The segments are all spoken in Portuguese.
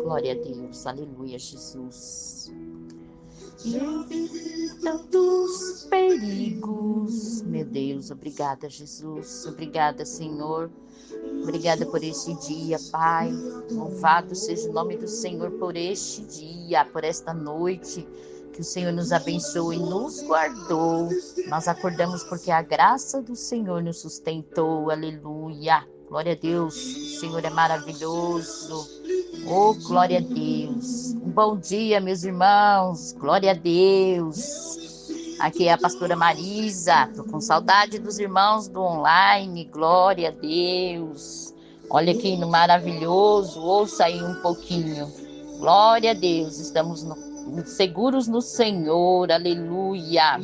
Glória a Deus, aleluia, Jesus. Eu vivi tantos perigos. Meu Deus, obrigada, Jesus. Obrigada, Senhor. Obrigada por este dia, Pai. Louvado seja o nome do Senhor por este dia, por esta noite. Que o Senhor nos abençoe e nos guardou. Nós acordamos porque a graça do Senhor nos sustentou. Aleluia. Glória a Deus. O Senhor é maravilhoso. Oh, glória a Deus. Um bom dia, meus irmãos. Glória a Deus. Aqui é a pastora Marisa. Tô com saudade dos irmãos do online. Glória a Deus. Olha aqui no maravilhoso. Ouça aí um pouquinho. Glória a Deus. Estamos seguros no Senhor. Aleluia.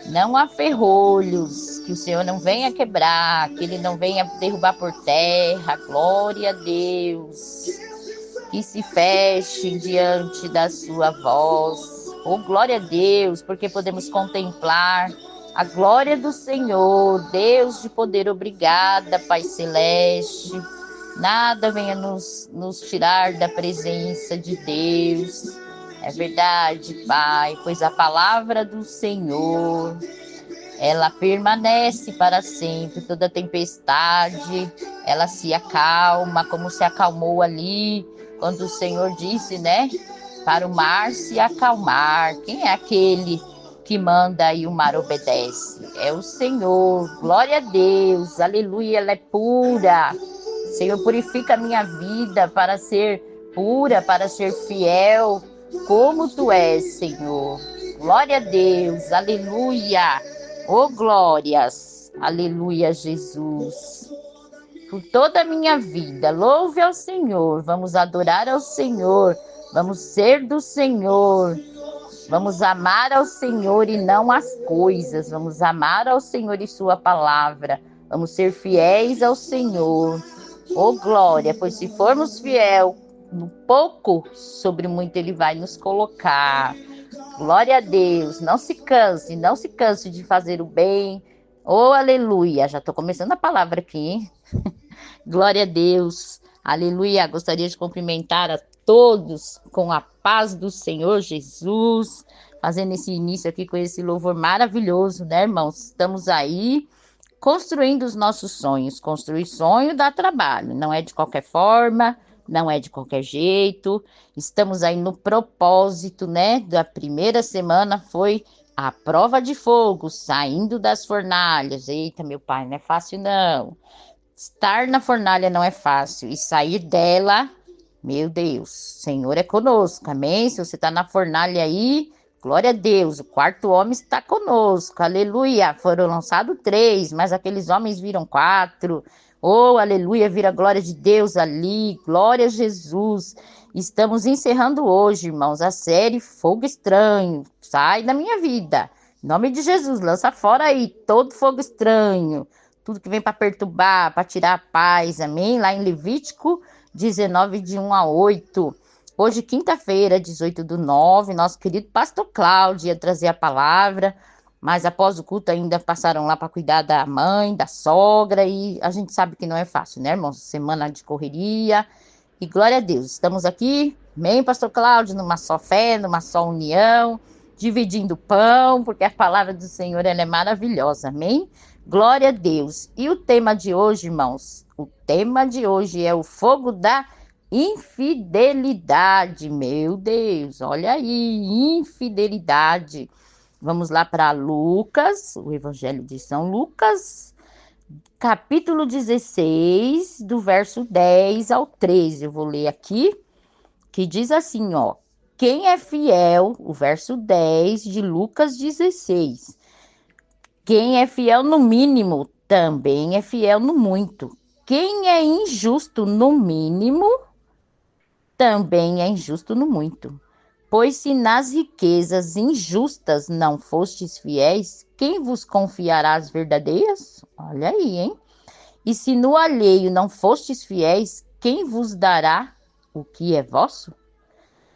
Não há ferrolhos, que o Senhor não venha quebrar, que Ele não venha derrubar por terra. Glória a Deus. Que se feche diante da sua voz. Oh, glória a Deus, porque podemos contemplar a glória do Senhor. Deus de poder, obrigada, Pai Celeste. Nada venha nos tirar da presença de Deus. É verdade, Pai, pois a palavra do Senhor, ela permanece para sempre. Toda tempestade, ela se acalma, como se acalmou ali, quando o Senhor disse, né, para o mar se acalmar. Quem é aquele que manda e o mar obedece? É o Senhor. Glória a Deus, aleluia, ela é pura. Senhor, purifica a minha vida para ser pura, para ser fiel, como Tu és, Senhor. Glória a Deus, aleluia. Oh, glórias, aleluia, Jesus. Por toda a minha vida, louve ao Senhor, vamos adorar ao Senhor, vamos ser do Senhor, vamos amar ao Senhor e não as coisas, vamos amar ao Senhor e Sua palavra, vamos ser fiéis ao Senhor. Oh, glória, pois se formos fiel no pouco, sobre muito Ele vai nos colocar. Glória a Deus, não se canse de fazer o bem. Oh, aleluia, já estou começando a palavra aqui, hein? Glória a Deus, aleluia. Gostaria de cumprimentar a todos com a paz do Senhor Jesus, fazendo esse início aqui com esse louvor maravilhoso, né, irmãos? Estamos aí construindo os nossos sonhos. Construir sonho dá trabalho, não é de qualquer forma, não é de qualquer jeito. Estamos aí no propósito, né? Da primeira semana foi a prova de fogo, saindo das fornalhas. Eita, meu pai, não é fácil não. Estar na fornalha não é fácil e sair dela, meu Deus, o Senhor é conosco, amém? Se você está na fornalha aí, glória a Deus, o quarto homem está conosco, aleluia. Foram lançados 3, mas aqueles homens viram 4. Oh, aleluia, vira a glória de Deus ali, glória a Jesus. Estamos encerrando hoje, irmãos, a série Fogo Estranho. Sai da minha vida, em nome de Jesus, lança fora aí todo fogo estranho, tudo que vem para perturbar, para tirar a paz, amém? Lá em Levítico 19, de 1 a 8. Hoje, quinta-feira, 18/9, nosso querido pastor Cláudio ia trazer a palavra, mas após o culto ainda passaram lá para cuidar da mãe, da sogra, e a gente sabe que não é fácil, né, irmãos? Semana de correria, e glória a Deus, estamos aqui, amém, pastor Cláudio, numa só fé, numa só união, dividindo pão, porque a palavra do Senhor, ela é maravilhosa, amém? Glória a Deus. E o tema de hoje, irmãos, o tema de hoje é o fogo da infidelidade. Meu Deus, olha aí, infidelidade. Vamos lá para Lucas, o Evangelho de São Lucas, capítulo 16, do verso 10 ao 13. Eu vou ler aqui, que diz assim, ó. Quem é fiel, o verso 10 de Lucas 16. Quem é fiel no mínimo, também é fiel no muito. Quem é injusto no mínimo, também é injusto no muito. Pois se nas riquezas injustas não fostes fiéis, quem vos confiará as verdadeiras? Olha aí, hein? E se no alheio não fostes fiéis, quem vos dará o que é vosso?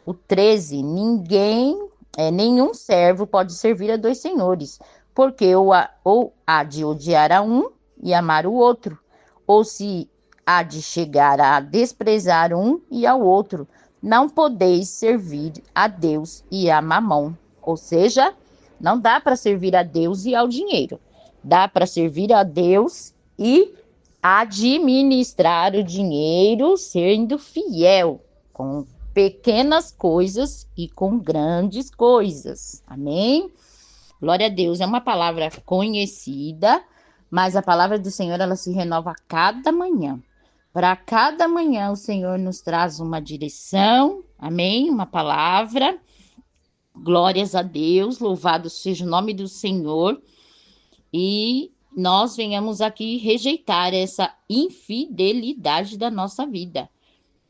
O 13, nenhum servo pode servir a 2 senhores, porque ou há de odiar a um e amar o outro, ou se há de chegar a desprezar um e ao outro. Não podeis servir a Deus e a Mamon. Ou seja, não dá para servir a Deus e ao dinheiro. Dá para servir a Deus e administrar o dinheiro sendo fiel com pequenas coisas e com grandes coisas. Amém? Glória a Deus. É uma palavra conhecida, mas a palavra do Senhor, ela se renova a cada manhã. Para cada manhã o Senhor nos traz uma direção, amém? Uma palavra. Glórias a Deus, louvado seja o nome do Senhor. E nós venhamos aqui rejeitar essa infidelidade da nossa vida.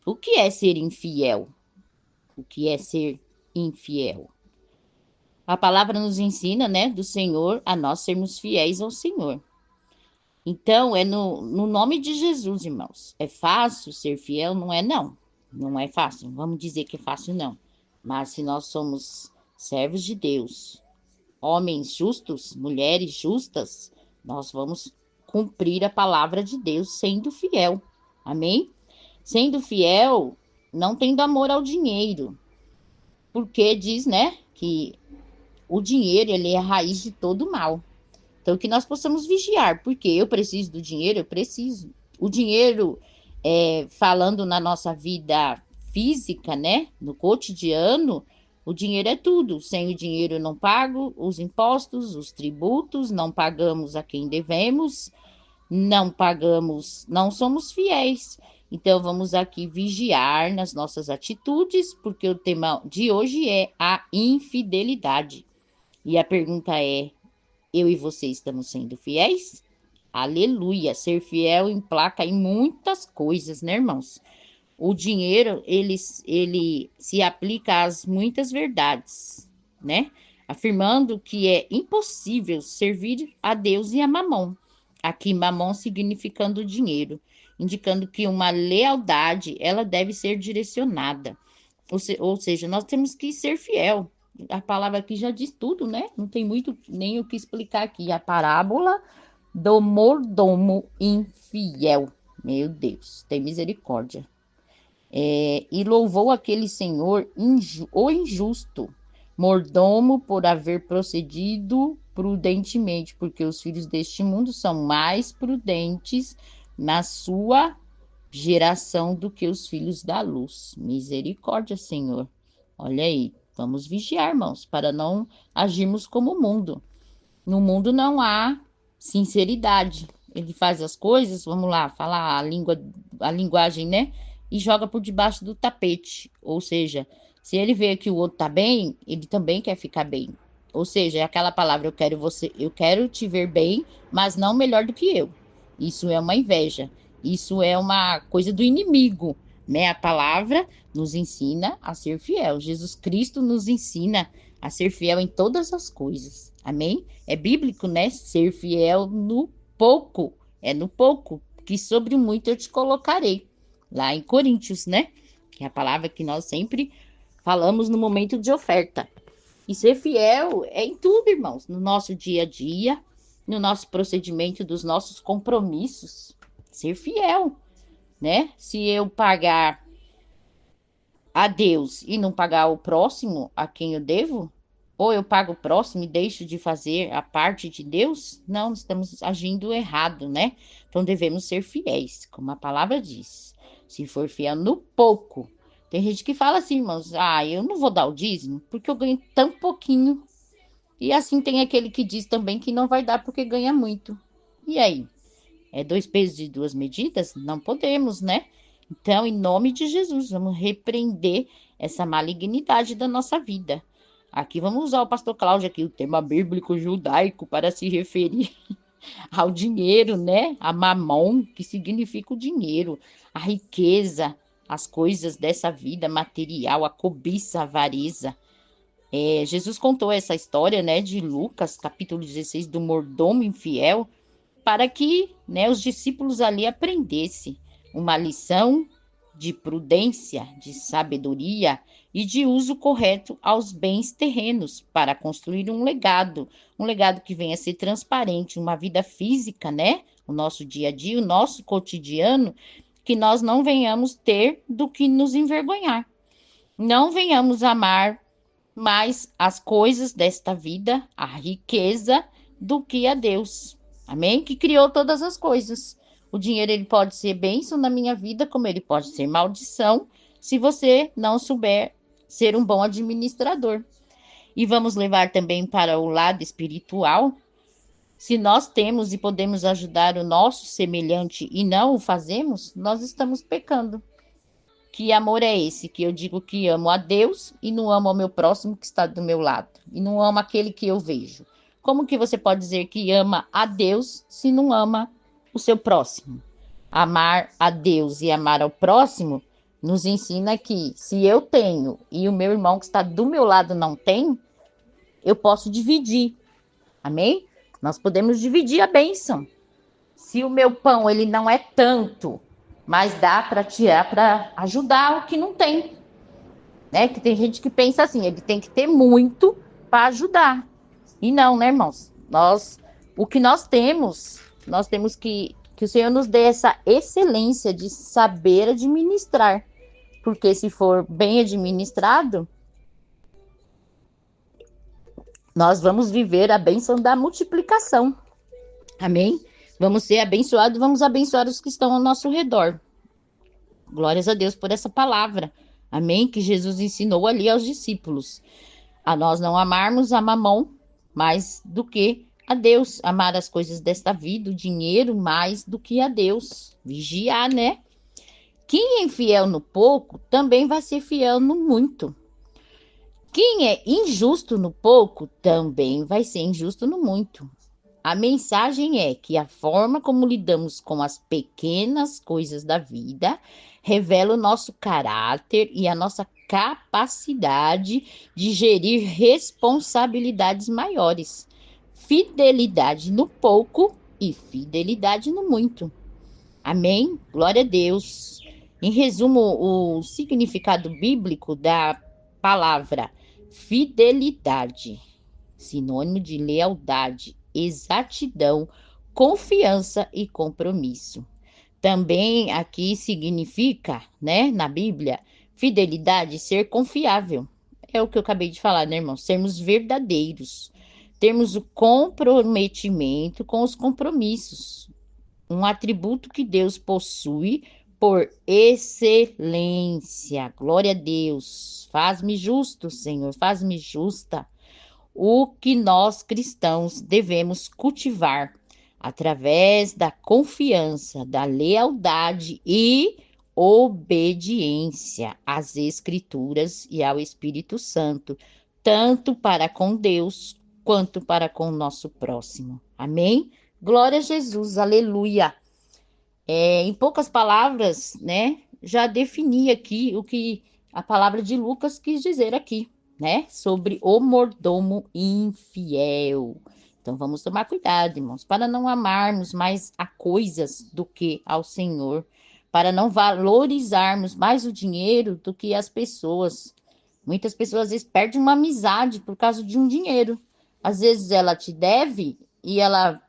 O que é ser infiel? O que é ser infiel? A palavra nos ensina, né, do Senhor, a nós sermos fiéis ao Senhor. Então, é no nome de Jesus, irmãos. É fácil ser fiel? Não é, não. Não é fácil. Vamos dizer que é fácil, não. Mas se nós somos servos de Deus, homens justos, mulheres justas, nós vamos cumprir a palavra de Deus sendo fiel. Amém? Sendo fiel, não tendo amor ao dinheiro. Porque diz, né, que o dinheiro, ele é a raiz de todo mal. Então, que nós possamos vigiar, porque eu preciso do dinheiro, eu preciso. O dinheiro, falando na nossa vida física, né? No cotidiano, o dinheiro é tudo. Sem o dinheiro eu não pago os impostos, os tributos, não pagamos a quem devemos, não pagamos, não somos fiéis. Então, vamos aqui vigiar nas nossas atitudes, porque o tema de hoje é a infidelidade. E a pergunta é: eu e você estamos sendo fiéis? Aleluia! Ser fiel implica em muitas coisas, né, irmãos? O dinheiro, ele se aplica às muitas verdades, né? Afirmando que é impossível servir a Deus e a Mamon. Aqui, Mamon significando dinheiro, indicando que uma lealdade, ela deve ser direcionada. Ou seja, nós temos que ser fiel. A palavra aqui já diz tudo, né? Não tem muito nem o que explicar aqui. A parábola do mordomo infiel. Meu Deus, tem misericórdia. E louvou aquele senhor o injusto, mordomo, por haver procedido prudentemente, porque os filhos deste mundo são mais prudentes na sua geração do que os filhos da luz. Misericórdia, Senhor. Olha aí, vamos vigiar, irmãos, para não agirmos como o mundo. No mundo não há sinceridade. Ele faz as coisas, vamos lá, falar a linguagem, né? E joga por debaixo do tapete. Ou seja, se ele vê que o outro tá bem, ele também quer ficar bem. Ou seja, é aquela palavra, eu quero te ver bem, mas não melhor do que eu. Isso é uma inveja. Isso é uma coisa do inimigo, né? A palavra nos ensina a ser fiel. Jesus Cristo nos ensina a ser fiel em todas as coisas. Amém? É bíblico, né? Ser fiel no pouco. É no pouco, que sobre o muito eu te colocarei. Lá em Coríntios, né? Que é a palavra que nós sempre falamos no momento de oferta. E ser fiel é em tudo, irmãos. No nosso dia a dia, no nosso procedimento dos nossos compromissos. Ser fiel, né? Se eu pagar a Deus e não pagar o próximo a quem eu devo, ou eu pago o próximo e deixo de fazer a parte de Deus, não, estamos agindo errado, né? Então devemos ser fiéis, como a palavra diz. Se for fiel no pouco. Tem gente que fala assim, irmãos, eu não vou dar o dízimo porque eu ganho tão pouquinho. E assim tem aquele que diz também que não vai dar porque ganha muito. E aí? É 2 pesos e 2 medidas? Não podemos, né? Então, em nome de Jesus, vamos repreender essa malignidade da nossa vida. Aqui vamos usar o pastor Cláudio aqui, o tema bíblico judaico, para se referir ao dinheiro, né? A mamon, que significa o dinheiro, a riqueza, as coisas dessa vida material, a cobiça, a avareza. Jesus contou essa história, né, de Lucas, capítulo 16, do mordomo infiel, para que, né, os discípulos ali aprendessem uma lição de prudência, de sabedoria e de uso correto aos bens terrenos para construir um legado que venha a ser transparente, uma vida física, né? O nosso dia a dia, o nosso cotidiano, que nós não venhamos ter do que nos envergonhar. Não venhamos amar mais as coisas desta vida, a riqueza, do que a Deus. Amém? Que criou todas as coisas. O dinheiro, ele pode ser bênção na minha vida, como ele pode ser maldição, se você não souber ser um bom administrador. E vamos levar também para o lado espiritual. Se nós temos e podemos ajudar o nosso semelhante e não o fazemos, nós estamos pecando. Que amor é esse? Que eu digo que amo a Deus e não amo ao meu próximo que está do meu lado. E não amo aquele que eu vejo. Como que você pode dizer que ama a Deus se não ama o seu próximo? Amar a Deus e amar ao próximo nos ensina que se eu tenho e o meu irmão que está do meu lado não tem, eu posso dividir. Amém? Nós podemos dividir a bênção. Se o meu pão ele não é tanto, mas dá para tirar para ajudar o que não tem, né? Que tem gente que pensa assim, ele tem que ter muito para ajudar. E não, né, irmãos? O que nós temos que o Senhor nos dê essa excelência de saber administrar. Porque se for bem administrado, nós vamos viver a bênção da multiplicação. Amém? Vamos ser abençoados, vamos abençoar os que estão ao nosso redor. Glórias a Deus por essa palavra. Amém? Que Jesus ensinou ali aos discípulos. A nós não amarmos a mamão mais do que a Deus. Amar as coisas desta vida, o dinheiro mais do que a Deus. Vigiar, né? Quem é infiel no pouco, também vai ser fiel no muito. Quem é injusto no pouco, também vai ser injusto no muito. A mensagem é que a forma como lidamos com as pequenas coisas da vida revela o nosso caráter e a nossa capacidade de gerir responsabilidades maiores. Fidelidade no pouco e fidelidade no muito. Amém? Glória a Deus. Em resumo, o significado bíblico da palavra fidelidade, sinônimo de lealdade, exatidão, confiança e compromisso. Também aqui significa, né, na Bíblia, fidelidade, ser confiável. É o que eu acabei de falar, né, irmão? Sermos verdadeiros. Termos o comprometimento com os compromissos. Um atributo que Deus possui por excelência. Glória a Deus. Faz-me justo, Senhor, faz-me justa. O que nós cristãos devemos cultivar através da confiança, da lealdade e obediência às Escrituras e ao Espírito Santo, tanto para com Deus quanto para com o nosso próximo. Amém? Glória a Jesus, aleluia. Em poucas palavras, né, já defini aqui o que a palavra de Lucas quis dizer aqui, né, sobre o mordomo infiel. Então vamos tomar cuidado, irmãos, para não amarmos mais a coisas do que ao Senhor, para não valorizarmos mais o dinheiro do que as pessoas. Muitas pessoas às vezes perdem uma amizade por causa de um dinheiro. Às vezes ela te deve e ela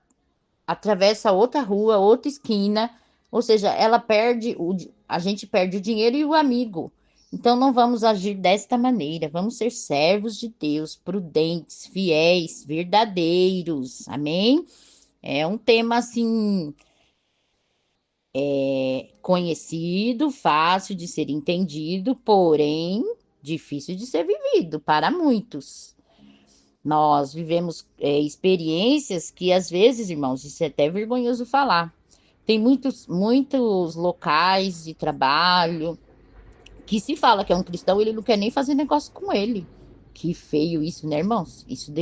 atravessa outra rua, outra esquina, ou seja, a gente perde o dinheiro e o amigo. Então não vamos agir desta maneira, vamos ser servos de Deus, prudentes, fiéis, verdadeiros, amém? É um tema assim, conhecido, fácil de ser entendido, porém difícil de ser vivido para muitos. Nós vivemos experiências que às vezes, irmãos, isso é até vergonhoso falar. Tem muitos locais de trabalho que se fala que é um cristão, ele não quer nem fazer negócio com ele. Que feio isso, né, irmãos? Isso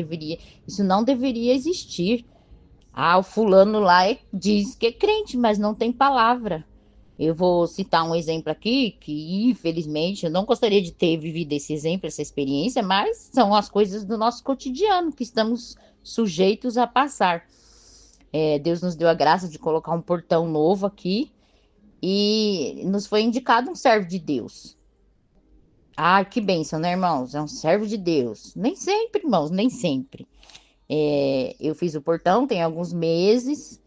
não deveria existir. Ah, o fulano lá diz que é crente, mas não tem palavra. Eu vou citar um exemplo aqui que, infelizmente, eu não gostaria de ter vivido esse exemplo, essa experiência, mas são as coisas do nosso cotidiano que estamos sujeitos a passar. Deus nos deu a graça de colocar um portão novo aqui e nos foi indicado um servo de Deus. Ah, que bênção, né, irmãos? É um servo de Deus. Nem sempre, irmãos, nem sempre. Eu fiz o portão tem alguns meses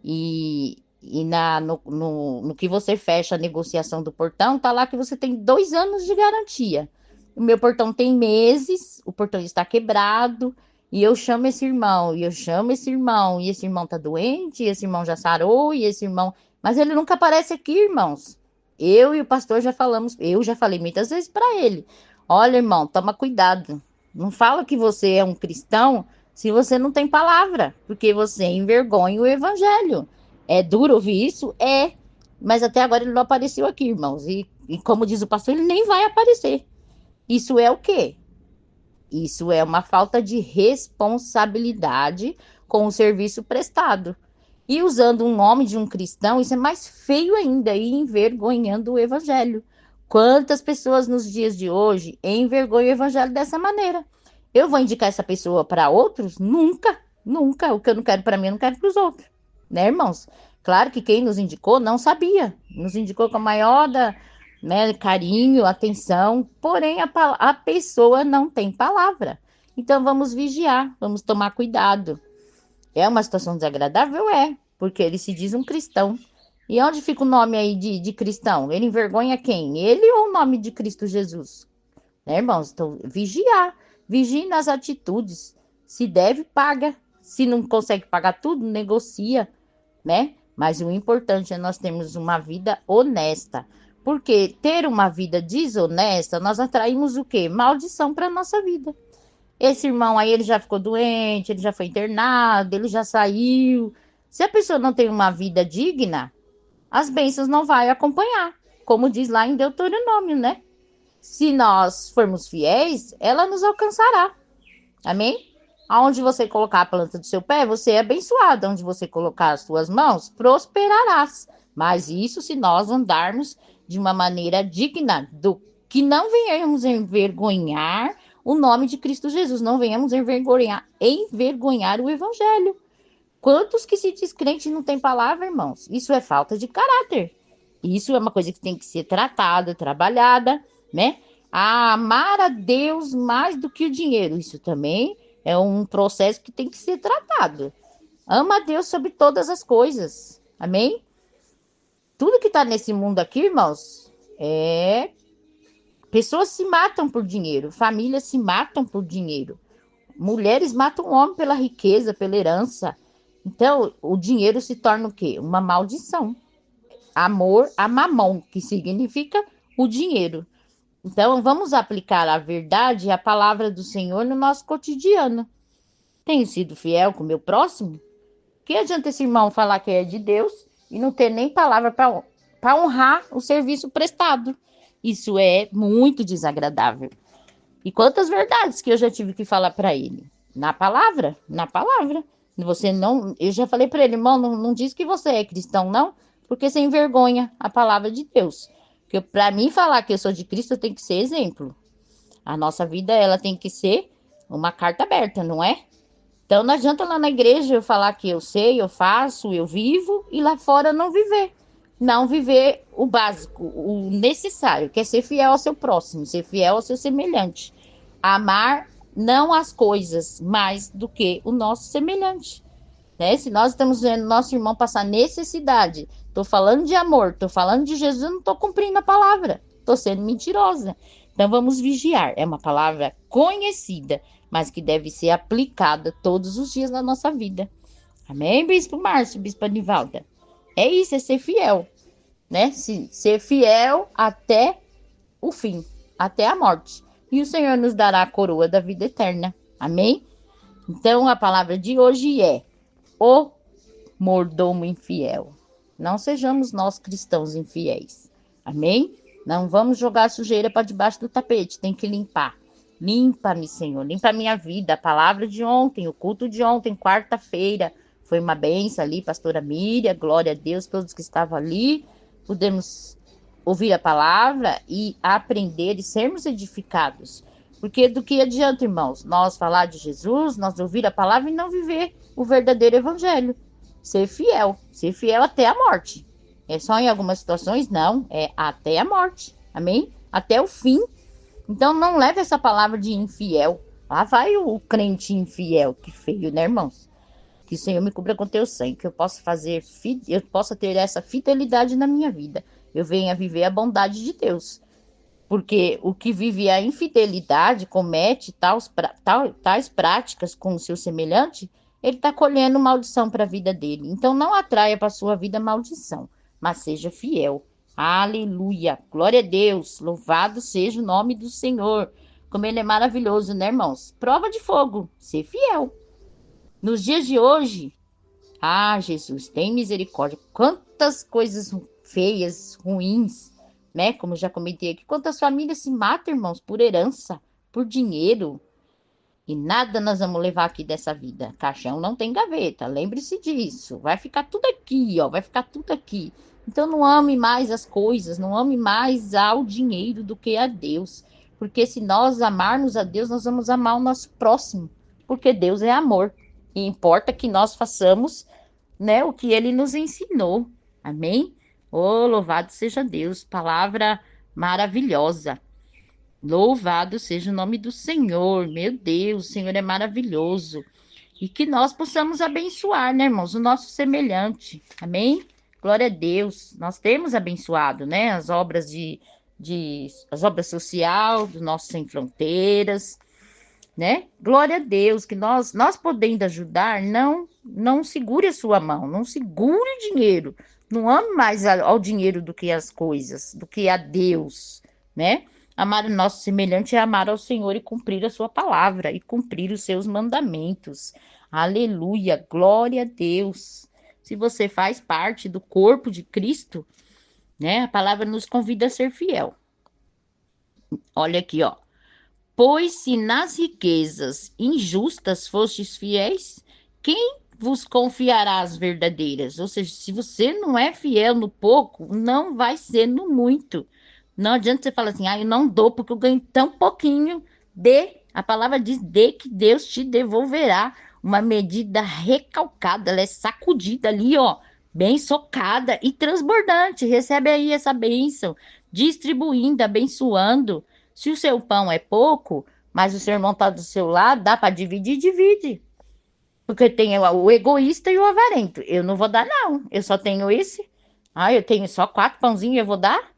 e E no que você fecha a negociação do portão, tá lá que você tem 2 anos de garantia. O meu portão tem meses, o portão está quebrado, e eu chamo esse irmão, e eu chamo esse irmão, e esse irmão tá doente, e esse irmão já sarou, e esse irmão. Mas ele nunca aparece aqui, irmãos. Eu e o pastor já falamos, eu já falei muitas vezes para ele: olha, irmão, toma cuidado. Não fala que você é um cristão se você não tem palavra, porque você envergonha o evangelho. É duro ouvir isso? É. Mas até agora ele não apareceu aqui, irmãos. E como diz o pastor, ele nem vai aparecer. Isso é o quê? Isso é uma falta de responsabilidade com o serviço prestado. E usando o nome de um cristão, isso é mais feio ainda, e envergonhando o evangelho. Quantas pessoas nos dias de hoje envergonham o evangelho dessa maneira? Eu vou indicar essa pessoa para outros? Nunca, nunca. O que eu não quero para mim, eu não quero para os outros. Né, irmãos? Claro que quem nos indicou não sabia. Nos indicou com a maior né, carinho, atenção, porém a pessoa não tem palavra. Então vamos vigiar, vamos tomar cuidado. É uma situação desagradável? É, porque ele se diz um cristão. E onde fica o nome aí de cristão? Ele envergonha quem? Ele ou o nome de Cristo Jesus? Né, irmãos? Então, vigiar. Vigie nas atitudes. Se deve, paga. Se não consegue pagar tudo, negocia, né? Mas o importante é nós termos uma vida honesta. Porque ter uma vida desonesta, nós atraímos o quê? Maldição para a nossa vida. Esse irmão aí, ele já ficou doente, ele já foi internado, ele já saiu. Se a pessoa não tem uma vida digna, as bênçãos não vai acompanhar. Como diz lá em Deuteronômio, né? Se nós formos fiéis, ela nos alcançará. Amém? Aonde você colocar a planta do seu pé, você é abençoado. Onde você colocar as suas mãos, prosperarás. Mas isso se nós andarmos de uma maneira digna, do que não venhamos envergonhar o nome de Cristo Jesus, não venhamos envergonhar o evangelho. Quantos que se diz crente não tem palavra, irmãos? Isso é falta de caráter. Isso é uma coisa que tem que ser tratada, trabalhada, né? A amar a Deus mais do que o dinheiro. Isso também é um processo que tem que ser tratado. Ama a Deus sobre todas as coisas. Amém? Tudo que está nesse mundo aqui, irmãos, é. Pessoas se matam por dinheiro, famílias se matam por dinheiro, mulheres matam o homem pela riqueza, pela herança. Então, o dinheiro se torna o quê? Uma maldição. Amor a mamão, que significa o dinheiro. Então, vamos aplicar a verdade e a palavra do Senhor no nosso cotidiano. Tenho sido fiel com o meu próximo? Que adianta esse irmão falar que é de Deus e não ter nem palavra para honrar o serviço prestado? Isso é muito desagradável. E quantas verdades que eu já tive que falar para ele? Na palavra, na palavra. Você não, eu já falei para ele, irmão, não diz que você é cristão, não, porque você envergonha a palavra de Deus. Porque para mim falar que eu sou de Cristo, eu tenho que ser exemplo. A nossa vida, ela tem que ser uma carta aberta, não é? Então não adianta lá na igreja eu falar que eu sei, eu faço, eu vivo, e lá fora não viver. Não viver o básico, o necessário, que é ser fiel ao seu próximo, ser fiel ao seu semelhante. Amar não as coisas mais do que o nosso semelhante. Né? Se nós estamos vendo nosso irmão passar necessidade, estou falando de amor, estou falando de Jesus, eu não estou cumprindo a palavra, estou sendo mentirosa. Então vamos vigiar. É uma palavra conhecida, mas que deve ser aplicada todos os dias na nossa vida. Amém, Bispo Márcio, Bispo Anivalda? É isso, é ser fiel, né? Ser fiel até o fim, até a morte. E o Senhor nos dará a coroa da vida eterna. Amém? Então a palavra de hoje é o mordomo infiel. Não sejamos nós cristãos infiéis. Amém? Não vamos jogar sujeira para debaixo do tapete, tem que limpar. Limpa-me, Senhor, limpa a minha vida. A palavra de ontem, o culto de ontem, quarta-feira, foi uma bênção ali, pastora Miriam, glória a Deus, todos que estavam ali. Podemos ouvir a palavra e aprender e sermos edificados. Porque do que adianta, irmãos, nós falar de Jesus, nós ouvir a palavra e não viver o verdadeiro evangelho. Ser fiel até a morte. É só em algumas situações? Não, é até a morte. Amém? Até o fim. Então não leve essa palavra de infiel. Lá vai o crente infiel, que feio, né, irmãos? Que o Senhor me cubra com teu sangue, que eu possa eu possa ter essa fidelidade na minha vida. Eu venha viver a bondade de Deus. Porque o que vive a infidelidade, comete tais práticas com o seu semelhante, ele está colhendo maldição para a vida dele. Então não atraia para a sua vida maldição, mas seja fiel. Aleluia. Glória a Deus. Louvado seja o nome do Senhor. Como ele é maravilhoso, né, irmãos? Prova de fogo. Ser fiel. Nos dias de hoje, Jesus, tem misericórdia. Quantas coisas feias, ruins, né? Como eu já comentei aqui, quantas famílias se matam, irmãos, por herança, por dinheiro. E nada nós vamos levar aqui dessa vida. Caixão não tem gaveta, lembre-se disso. Vai ficar tudo aqui, ó, vai ficar tudo aqui. Então não ame mais as coisas, não ame mais ao dinheiro do que a Deus. Porque se nós amarmos a Deus, nós vamos amar o nosso próximo. Porque Deus é amor. E importa que nós façamos, né, o que ele nos ensinou. Amém? Oh, louvado seja Deus. Palavra maravilhosa. Louvado seja o nome do Senhor. Meu Deus, o Senhor é maravilhoso. E que nós possamos abençoar, né, irmãos, o nosso semelhante. Amém? Glória a Deus. Nós temos abençoado, né, as obras as obras sociais do nosso Sem Fronteiras, né? Glória a Deus, que nós podendo ajudar, não segure a sua mão, não segure o dinheiro, não ame mais ao dinheiro do que as coisas, do que a Deus, né? Amar o nosso semelhante é amar ao Senhor e cumprir a sua palavra e cumprir os seus mandamentos. Aleluia, glória a Deus. Se você faz parte do corpo de Cristo, né? A palavra nos convida a ser fiel. Olha aqui, ó. Pois se nas riquezas injustas fostes fiéis, quem vos confiará as verdadeiras? Ou seja, se você não é fiel no pouco, não vai ser no muito. Não adianta você falar assim, eu não dou porque eu ganho tão pouquinho. Dê. A palavra diz, dê que Deus te devolverá. Uma medida recalcada, ela é sacudida ali, ó, bem socada e transbordante. Recebe aí essa bênção, distribuindo, abençoando. Se o seu pão é pouco, mas o seu irmão está do seu lado, dá para dividir, divide. Porque tem o egoísta e o avarento. Eu não vou dar, não. Eu só tenho esse. Eu tenho só 4 pãozinhos, eu vou dar?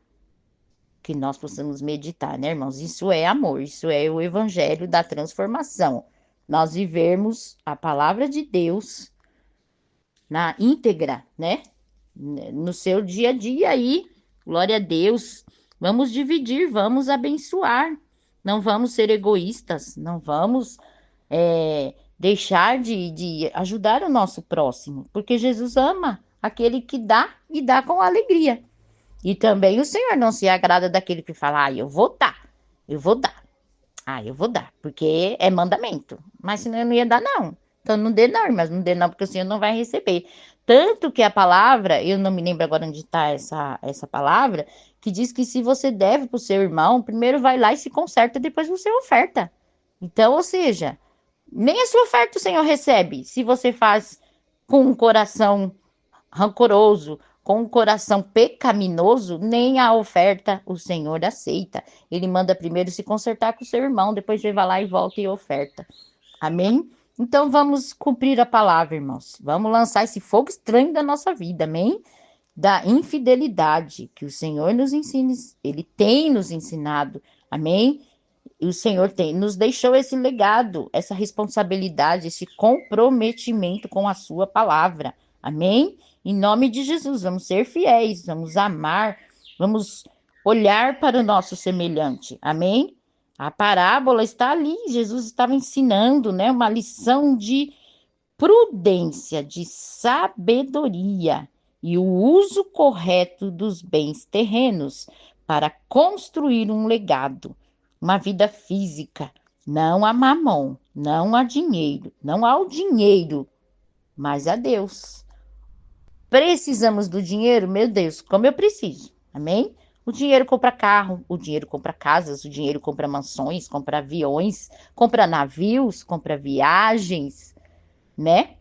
Que nós possamos meditar, né, irmãos? Isso é amor, isso é o evangelho da transformação. Nós vivermos a palavra de Deus na íntegra, né? No seu dia a dia aí, glória a Deus. Vamos dividir, vamos abençoar. Não vamos ser egoístas, não vamos deixar de ajudar o nosso próximo, porque Jesus ama aquele que dá e dá com alegria. E também o Senhor não se agrada daquele que fala, eu vou dar, eu vou dar. Eu vou dar, porque é mandamento. Mas senão eu não ia dar, não. Então não dê não, mas não dê não, porque o Senhor não vai receber. Tanto que a palavra, eu não me lembro agora onde está essa palavra, que diz que se você deve para o seu irmão, primeiro vai lá e se conserta, depois você oferta. Então, ou seja, nem a sua oferta o Senhor recebe. Se você faz com um coração rancoroso, com um coração pecaminoso, nem a oferta o Senhor aceita. Ele manda primeiro se consertar com o seu irmão, depois você vai lá e volta e oferta. Amém? Então vamos cumprir a palavra, irmãos. Vamos lançar esse fogo estranho da nossa vida, amém? Da infidelidade, que o Senhor nos ensine, Ele tem nos ensinado, amém? E o Senhor nos deixou esse legado, essa responsabilidade, esse comprometimento com a sua palavra, amém? Em nome de Jesus, vamos ser fiéis, vamos amar, vamos olhar para o nosso semelhante, amém? A parábola está ali, Jesus estava ensinando, né, uma lição de prudência, de sabedoria e o uso correto dos bens terrenos para construir um legado, uma vida física, não a mamon, não a dinheiro, não ao dinheiro, mas a Deus. Precisamos do dinheiro? Meu Deus, como eu preciso, amém? O dinheiro compra carro, o dinheiro compra casas, o dinheiro compra mansões, compra aviões, compra navios, compra viagens, né?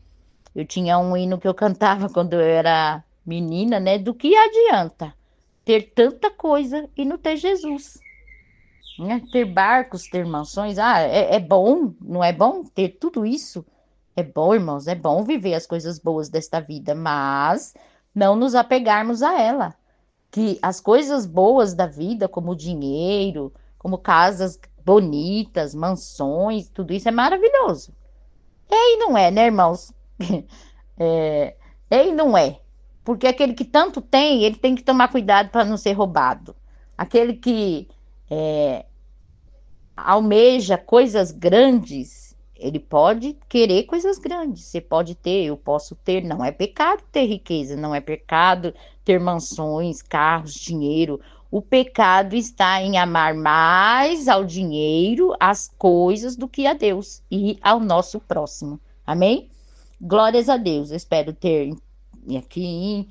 Eu tinha um hino que eu cantava quando eu era menina, né? Do que adianta ter tanta coisa e não ter Jesus? Né? Ter barcos, ter mansões, é bom, não é bom ter tudo isso? É bom, irmãos, é bom viver as coisas boas desta vida, mas não nos apegarmos a ela. Que as coisas boas da vida, como o dinheiro, como casas bonitas, mansões, tudo isso é maravilhoso. E não é, né, irmãos? É, e não é. Porque aquele que tanto tem, ele tem que tomar cuidado para não ser roubado. Aquele que almeja coisas grandes, ele pode querer coisas grandes. Você pode ter, eu posso ter. Não é pecado ter riqueza, não é pecado ter mansões, carros, dinheiro. O pecado está em amar mais ao dinheiro, as coisas, do que a Deus e ao nosso próximo. Amém? Glórias a Deus. Eu espero ter aqui em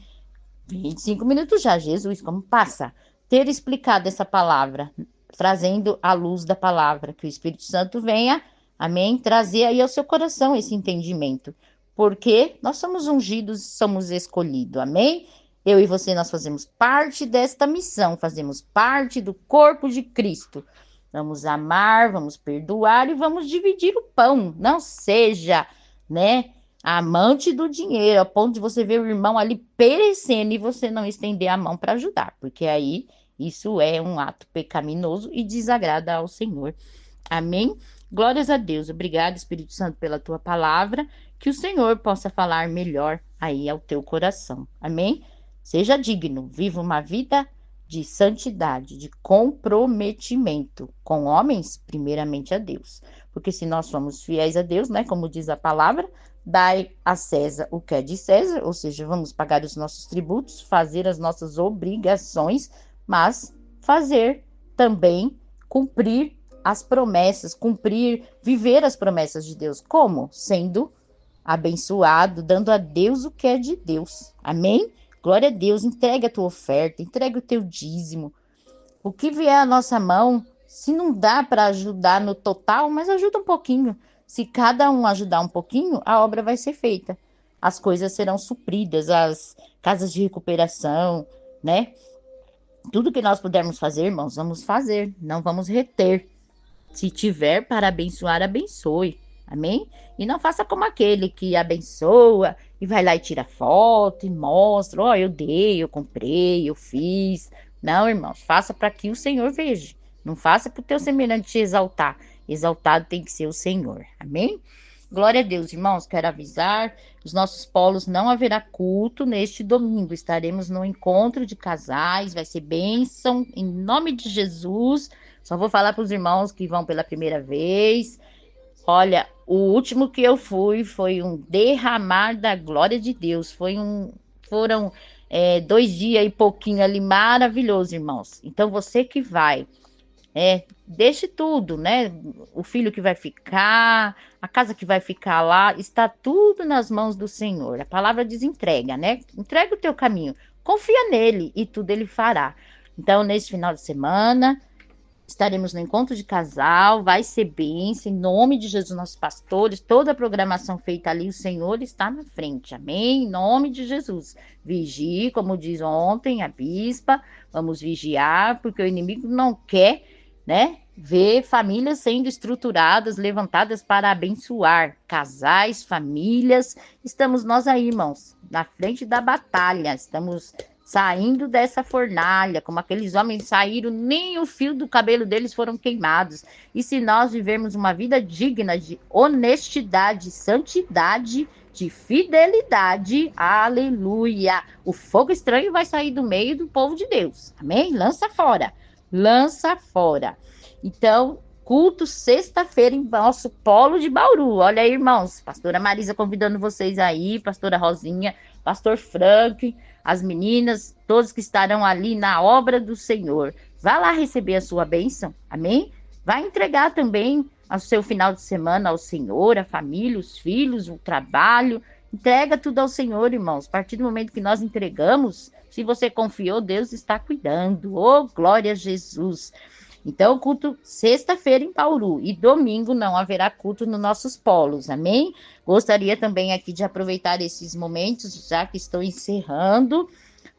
25 minutos já, Jesus, como passa? Ter explicado essa palavra, trazendo a luz da palavra, que o Espírito Santo venha, amém, trazer aí ao seu coração esse entendimento, porque nós somos ungidos, somos escolhidos, amém? Eu e você, nós fazemos parte desta missão, fazemos parte do corpo de Cristo. Vamos amar, vamos perdoar e vamos dividir o pão. Não seja, né, amante do dinheiro, a ponto de você ver o irmão ali perecendo e você não estender a mão para ajudar, porque aí isso é um ato pecaminoso e desagrada ao Senhor. Amém? Glórias a Deus. Obrigada, Espírito Santo, pela tua palavra. Que o Senhor possa falar melhor aí ao teu coração. Amém? Seja digno, viva uma vida de santidade, de comprometimento com homens, primeiramente a Deus. Porque se nós somos fiéis a Deus, né, como diz a palavra, dai a César o que é de César, ou seja, vamos pagar os nossos tributos, fazer as nossas obrigações, mas fazer também cumprir as promessas, cumprir, viver as promessas de Deus. Como? Sendo abençoado, dando a Deus o que é de Deus. Amém? Glória a Deus, entrega a tua oferta, entrega o teu dízimo. O que vier à nossa mão, se não dá para ajudar no total, mas ajuda um pouquinho. Se cada um ajudar um pouquinho, a obra vai ser feita. As coisas serão supridas, as casas de recuperação, né? Tudo que nós pudermos fazer, irmãos, vamos fazer, não vamos reter. Se tiver para abençoar, abençoe. Amém? E não faça como aquele que abençoa e vai lá e tira foto e mostra: ó, eu dei, eu comprei, eu fiz. Não, irmãos, faça para que o Senhor veja. Não faça para o teu semelhante te exaltar. Exaltado tem que ser o Senhor. Amém? Glória a Deus, irmãos. Quero avisar: os nossos polos não haverá culto neste domingo. Estaremos no encontro de casais. Vai ser bênção em nome de Jesus. Só vou falar para os irmãos que vão pela primeira vez. Olha, o último que eu fui foi um derramar da glória de Deus. Foram 2 dias e pouquinho ali, maravilhoso, irmãos. Então você que vai, deixe tudo, né? O filho que vai ficar, a casa que vai ficar lá, está tudo nas mãos do Senhor. A palavra diz entrega, né? Entrega o teu caminho, confia nele e tudo ele fará. Então, nesse final de semana, estaremos no encontro de casal, vai ser bênção, em nome de Jesus, nossos pastores, toda a programação feita ali, o Senhor está na frente, amém? Em nome de Jesus. Vigie, como diz ontem a bispa, vamos vigiar, porque o inimigo não quer, né, ver famílias sendo estruturadas, levantadas para abençoar, casais, famílias, estamos nós aí, irmãos, na frente da batalha, estamos saindo dessa fornalha, como aqueles homens saíram, nem o fio do cabelo deles foram queimados. E se nós vivermos uma vida digna de honestidade, santidade, de fidelidade, aleluia, o fogo estranho vai sair do meio do povo de Deus, amém? Lança fora, lança fora. Então, culto sexta-feira em nosso polo de Bauru. Olha aí, irmãos, pastora Marisa convidando vocês aí, pastora Rosinha, pastor Frank, as meninas, todos que estarão ali na obra do Senhor. Vá lá receber a sua bênção, amém? Vai entregar também o seu final de semana ao Senhor, a família, os filhos, o trabalho. Entrega tudo ao Senhor, irmãos. A partir do momento que nós entregamos, se você confiou, Deus está cuidando. Oh, glória a Jesus. Então, culto sexta-feira em Bauru e domingo não haverá culto nos nossos polos, amém? Gostaria também aqui de aproveitar esses momentos, já que estou encerrando.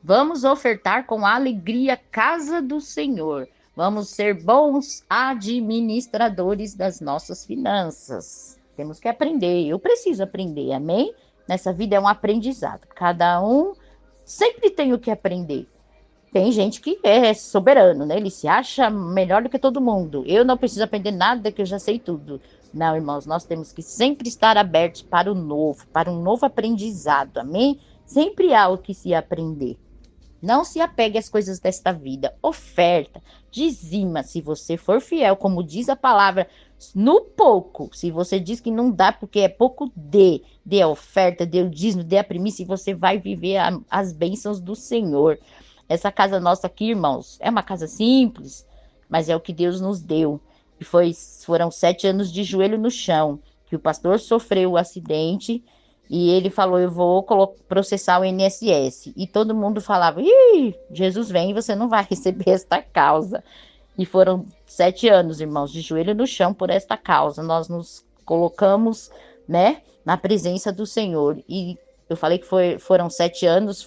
Vamos ofertar com alegria a casa do Senhor. Vamos ser bons administradores das nossas finanças. temos que aprender. Eu preciso aprender, amém? Nessa vida é um aprendizado. Cada um sempre tem o que aprender. Tem gente que é soberano, né? Ele se acha melhor do que todo mundo. Eu não preciso aprender nada, que eu já sei tudo. Não, irmãos, nós temos que sempre estar abertos para o novo, para um novo aprendizado, amém? Sempre há o que se aprender. Não se apegue às coisas desta vida. Oferta, dizima, se você for fiel, como diz a palavra, no pouco. Se você diz que não dá porque é pouco, dê a oferta, dê o dízimo, dê a primícia e você vai viver as bênçãos do Senhor. Essa casa nossa aqui, irmãos, é uma casa simples, mas é o que Deus nos deu. E foram 7 anos de joelho no chão, que o pastor sofreu o acidente e ele falou, eu vou processar o INSS. E todo mundo falava, ih, Jesus vem e você não vai receber esta causa. E foram 7 anos, irmãos, de joelho no chão por esta causa. Nós nos colocamos, né, na presença do Senhor. E eu falei que foram 7 anos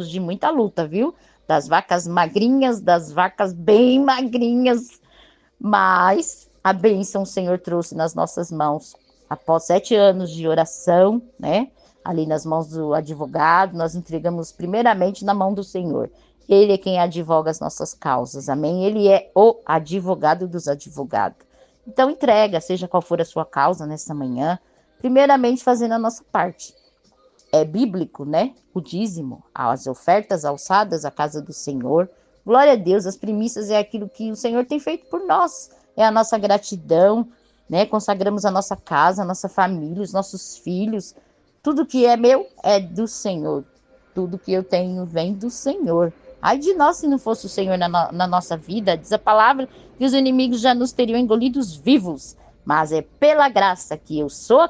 de muita luta, viu? Das vacas magrinhas, das vacas bem magrinhas. Mas a bênção o Senhor trouxe nas nossas mãos. Após 7 anos de oração, né? Ali nas mãos do advogado, nós entregamos primeiramente na mão do Senhor. Ele é quem advoga as nossas causas, amém? Ele é o advogado dos advogados. Então entrega, seja qual for a sua causa nessa manhã, primeiramente fazendo a nossa parte. É bíblico, né? O dízimo, as ofertas alçadas à casa do Senhor. Glória a Deus, as primícias é aquilo que o Senhor tem feito por nós. É a nossa gratidão, né? Consagramos a nossa casa, a nossa família, os nossos filhos. Tudo que é meu é do Senhor. Tudo que eu tenho vem do Senhor. Ai de nós se não fosse o Senhor na nossa vida, diz a palavra que os inimigos já nos teriam engolidos vivos. Mas é pela graça que eu sou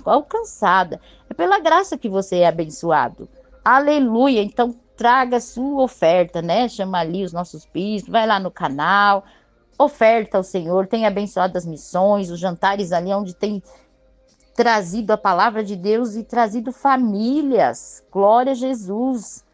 alcançada. É pela graça que você é abençoado. Aleluia. Então traga a sua oferta, né? Chama ali os nossos bispos, vai lá no canal, oferta ao Senhor, tem abençoado as missões, os jantares ali onde tem trazido a palavra de Deus e trazido famílias. Glória a Jesus.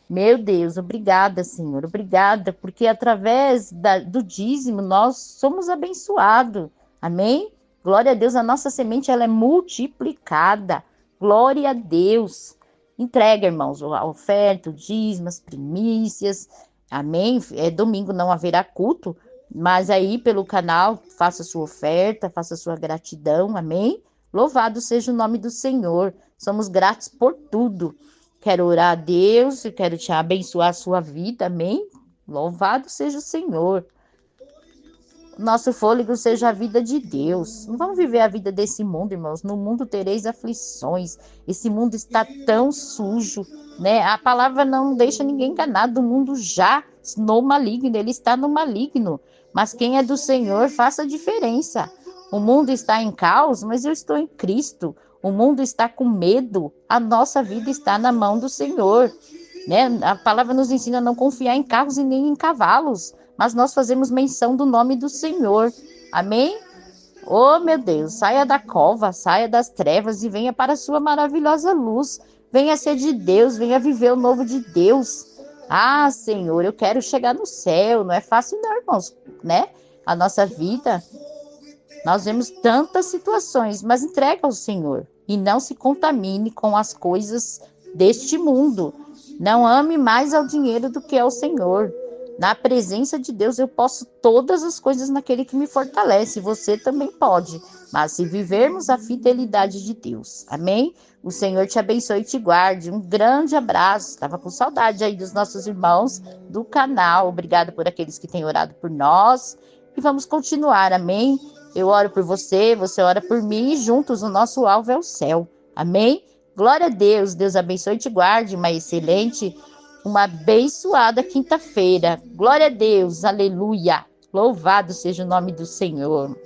Meu Deus, obrigada, Senhor. Obrigada, porque através do dízimo nós somos abençoados. Amém? Glória a Deus, a nossa semente ela é multiplicada. Glória a Deus. Entrega, irmãos, a oferta, o dízimo, as primícias. Amém? Domingo não haverá culto, mas aí pelo canal, faça sua oferta, faça sua gratidão. Amém? Louvado seja o nome do Senhor. Somos gratos por tudo. Quero orar a Deus, eu quero te abençoar a sua vida. Amém? Louvado seja o Senhor. Nosso fôlego seja a vida de Deus. Não vamos viver a vida desse mundo, irmãos. No mundo tereis aflições. Esse mundo está tão sujo, né? A palavra não deixa ninguém enganado. O mundo já no maligno, ele está no maligno. Mas quem é do Senhor, faça a diferença. O mundo está em caos, mas eu estou em Cristo. O mundo está com medo. A nossa vida está na mão do Senhor, né? A palavra nos ensina a não confiar em carros e nem em cavalos, mas nós fazemos menção do nome do Senhor. Amém? Oh, meu Deus, saia da cova, saia das trevas e venha para a sua maravilhosa luz. Venha ser de Deus, venha viver o novo de Deus. Ah, Senhor, eu quero chegar no céu. Não é fácil não, irmãos, né? A nossa vida, nós vemos tantas situações, mas entrega ao Senhor. E não se contamine com as coisas deste mundo. Não ame mais ao dinheiro do que ao Senhor. Na presença de Deus eu posso todas as coisas naquele que me fortalece. Você também pode. Mas se vivermos a fidelidade de Deus. Amém? O Senhor te abençoe e te guarde. Um grande abraço. Estava com saudade aí dos nossos irmãos do canal. Obrigada por aqueles que têm orado por nós. E vamos continuar. Amém? Eu oro por você, você ora por mim e juntos o nosso alvo é o céu. Amém? Glória a Deus. Deus abençoe e te guarde. Uma abençoada quinta-feira. Glória a Deus. Aleluia. Louvado seja o nome do Senhor.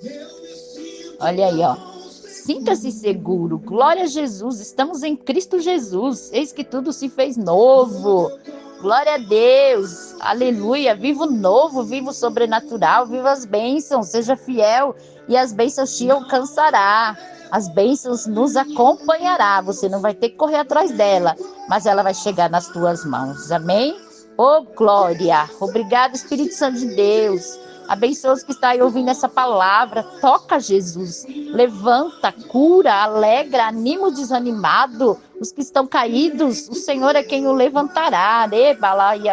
Olha aí, ó. Sinta-se seguro. Glória a Jesus. Estamos em Cristo Jesus. Eis que tudo se fez novo. Glória a Deus. Aleluia. Viva o novo, viva o sobrenatural, viva as bênçãos. Seja fiel e as bênçãos te alcançará. As bênçãos nos acompanhará. Você não vai ter que correr atrás dela, mas ela vai chegar nas tuas mãos. Amém? Oh, glória. Obrigado, Espírito Santo de Deus. Abençoa os que estão aí ouvindo essa palavra. Toca, Jesus. Levanta, cura, alegra, anima o desanimado. Os que estão caídos, o Senhor é quem o levantará.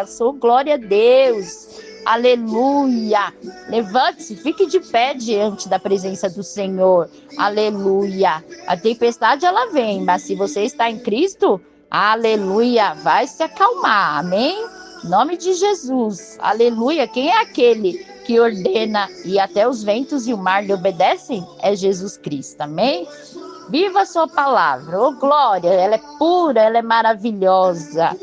Sou glória a Deus. Aleluia. Levante-se, fique de pé diante da presença do Senhor. Aleluia. A tempestade ela vem, mas se você está em Cristo, aleluia, vai se acalmar. Amém? Em nome de Jesus. Aleluia. Quem é aquele que ordena e até os ventos e o mar lhe obedecem? É Jesus Cristo. Amém? Viva a sua palavra. Oh, glória. Ela é pura, ela é maravilhosa.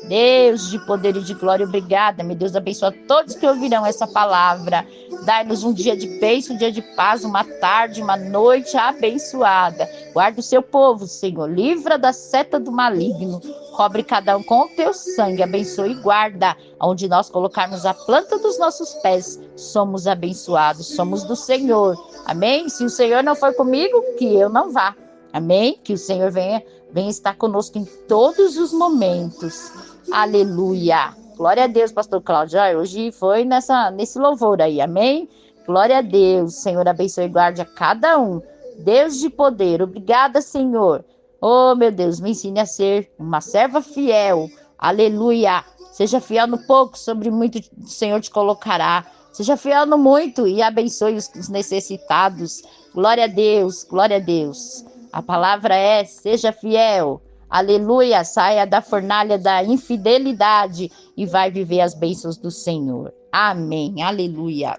Deus de poder e de glória, obrigada, meu Deus, abençoa todos que ouvirão essa palavra. Dai-nos um dia de bênção, um dia de paz, uma tarde, uma noite abençoada. Guarda o seu povo, Senhor, livra da seta do maligno. Cobre cada um com o teu sangue, abençoe e guarda. Onde nós colocarmos a planta dos nossos pés, somos abençoados, somos do Senhor. Amém? Se o Senhor não for comigo, que eu não vá. Amém? Que o Senhor venha estar conosco em todos os momentos. Aleluia. Glória a Deus, pastor Cláudio. Hoje foi nesse louvor aí, amém? Glória a Deus. Senhor, abençoe e guarde a cada um. Deus de poder, obrigada, Senhor. Oh, meu Deus, me ensine a ser uma serva fiel. Aleluia. Seja fiel no pouco, sobre muito o Senhor te colocará. Seja fiel no muito e abençoe os necessitados. Glória a Deus, glória a Deus. A palavra é, seja fiel. Aleluia, saia da fornalha da infidelidade e vai viver as bênçãos do Senhor. Amém, aleluia.